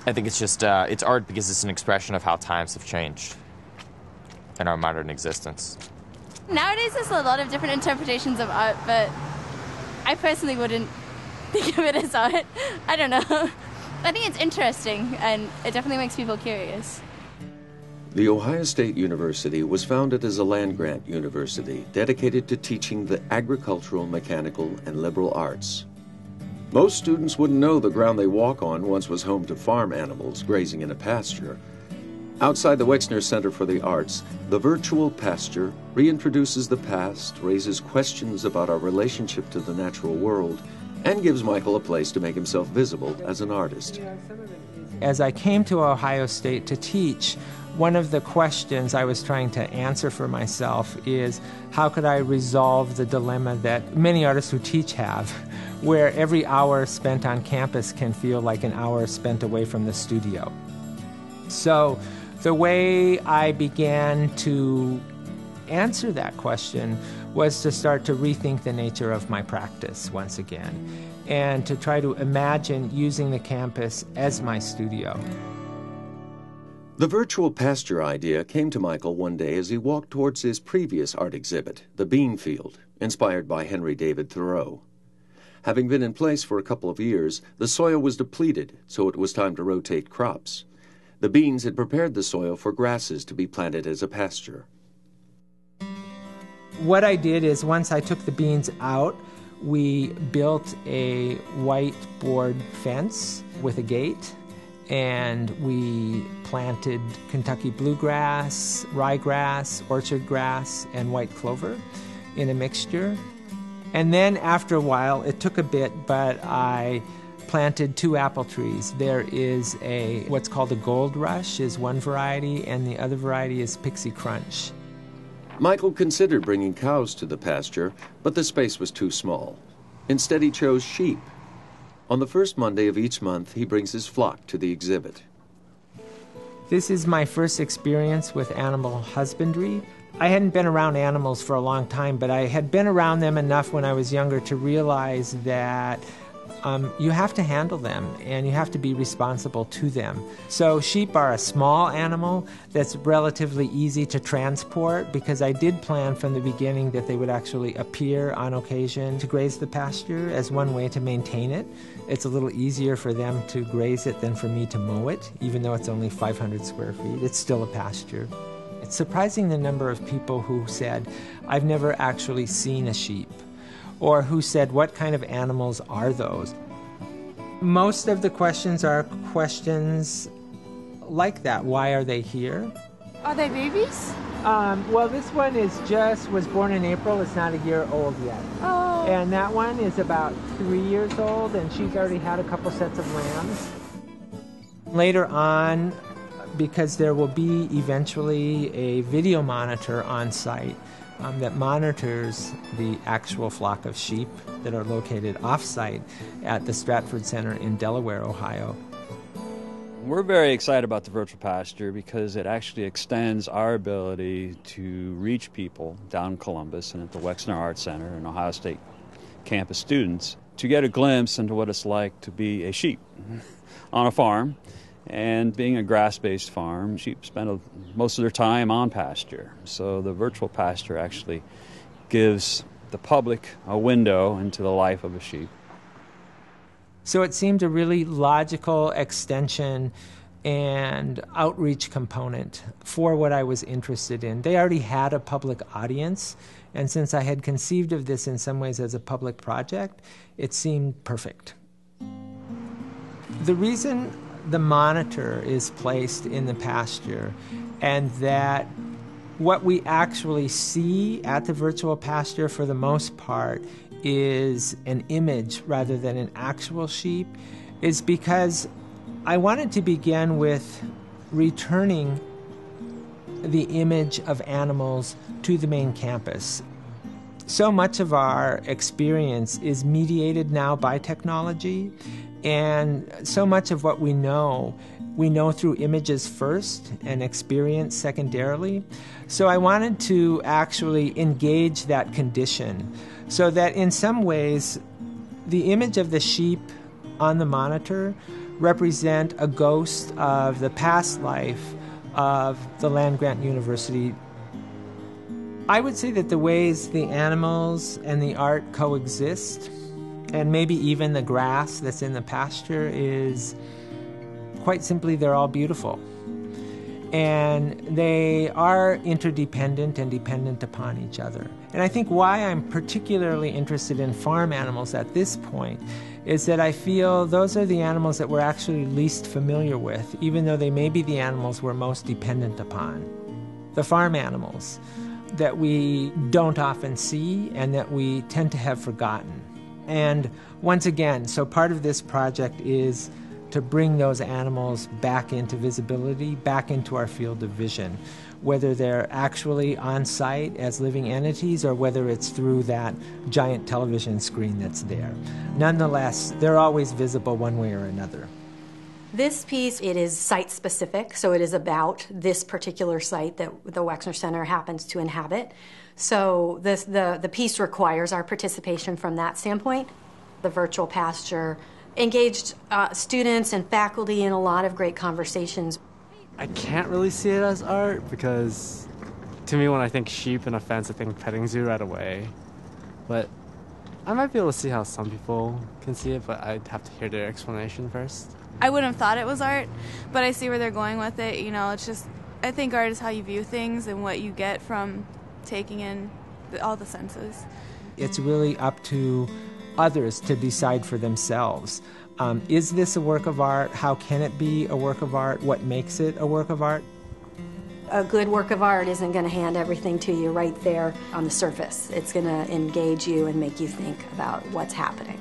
I think it's just, it's art because it's an expression of how times have changed in our modern existence. Nowadays there's a lot of different interpretations of art, but I personally wouldn't think of it as art. I don't know. I think it's interesting, and it definitely makes people curious. The Ohio State University was founded as a land-grant university dedicated to teaching the agricultural, mechanical, and liberal arts. Most students wouldn't know the ground they walk on once was home to farm animals grazing in a pasture. Outside the Wexner Center for the Arts, the Virtual Pasture reintroduces the past, raises questions about our relationship to the natural world, and gives Michael a place to make himself visible as an artist. As I came to Ohio State to teach, one of the questions I was trying to answer for myself is how could I resolve the dilemma that many artists who teach have, where every hour spent on campus can feel like an hour spent away from the studio. So the way I began to answer that question was to start to rethink the nature of my practice once again, and to try to imagine using the campus as my studio. The Virtual Pasture idea came to Michael one day as he walked towards his previous art exhibit, the Beanfield, inspired by Henry David Thoreau. Having been in place for a couple of years, the soil was depleted, so it was time to rotate crops. The beans had prepared the soil for grasses to be planted as a pasture. What I did is once I took the beans out, we built a white board fence with a gate, and we planted Kentucky bluegrass, ryegrass, orchard grass, and white clover in a mixture. And then after a while, it took a bit, but I planted 2 apple trees. There is what's called a Gold Rush is one variety, and the other variety is Pixie Crunch. Michael considered bringing cows to the pasture, but the space was too small. Instead, he chose sheep. On the first Monday of each month, he brings his flock to the exhibit. This is my first experience with animal husbandry. I hadn't been around animals for a long time, but I had been around them enough when I was younger to realize that you have to handle them and you have to be responsible to them. So sheep are a small animal that's relatively easy to transport, because I did plan from the beginning that they would actually appear on occasion to graze the pasture as one way to maintain it. It's a little easier for them to graze it than for me to mow it, even though it's only 500 square feet. It's still a pasture. It's surprising the number of people who said, I've never actually seen a sheep, or who said, what kind of animals are those? Most of the questions are questions like that. Why are they here? Are they babies? Well, this one was born in April. It's not a year old yet. Oh. And that one is about 3 years old, and she's already had a couple sets of lambs. Later on, because there will be eventually a video monitor on site that monitors the actual flock of sheep that are located off-site at the Stratford Center in Delaware, Ohio. We're very excited about the Virtual Pasture because it actually extends our ability to reach people down in Columbus and at the Wexner Art Center and Ohio State campus students to get a glimpse into what it's like to be a sheep on a farm. And being a grass-based farm, sheep spend most of their time on pasture. So the Virtual Pasture actually gives the public a window into the life of a sheep. So it seemed a really logical extension and outreach component for what I was interested in. They already had a public audience, and since I had conceived of this in some ways as a public project, it seemed perfect. The reason the monitor is placed in the pasture, and that what we actually see at the Virtual Pasture for the most part is an image rather than an actual sheep, is because I wanted to begin with returning the image of animals to the main campus. So much of our experience is mediated now by technology, and so much of what we know through images first and experience secondarily. So I wanted to actually engage that condition so that in some ways the image of the sheep on the monitor represent a ghost of the past life of the land-grant university. I would say that the ways the animals and the art coexist, and maybe even the grass that's in the pasture, is quite simply they're all beautiful. And they are interdependent and dependent upon each other. And I think why I'm particularly interested in farm animals at this point is that I feel those are the animals that we're actually least familiar with, even though they may be the animals we're most dependent upon. The farm animals that we don't often see and that we tend to have forgotten. And once again, so part of this project is to bring those animals back into visibility, back into our field of vision, whether they're actually on site as living entities or whether it's through that giant television screen that's there. Nonetheless, they're always visible one way or another. This piece, it is site-specific, so it is about this particular site that the Wexner Center happens to inhabit. So the piece requires our participation from that standpoint. The Virtual Pasture engaged students and faculty in a lot of great conversations. I can't really see it as art because, to me, when I think sheep and a fence, I think petting zoo right away. But I might be able to see how some people can see it, but I'd have to hear their explanation first. I wouldn't have thought it was art, but I see where they're going with it. You know, it's just, I think art is how you view things and what you get from taking in all the senses. It's really up to others to decide for themselves. Is this a work of art? How can it be a work of art? What makes it a work of art? A good work of art isn't going to hand everything to you right there on the surface. It's going to engage you and make you think about what's happening.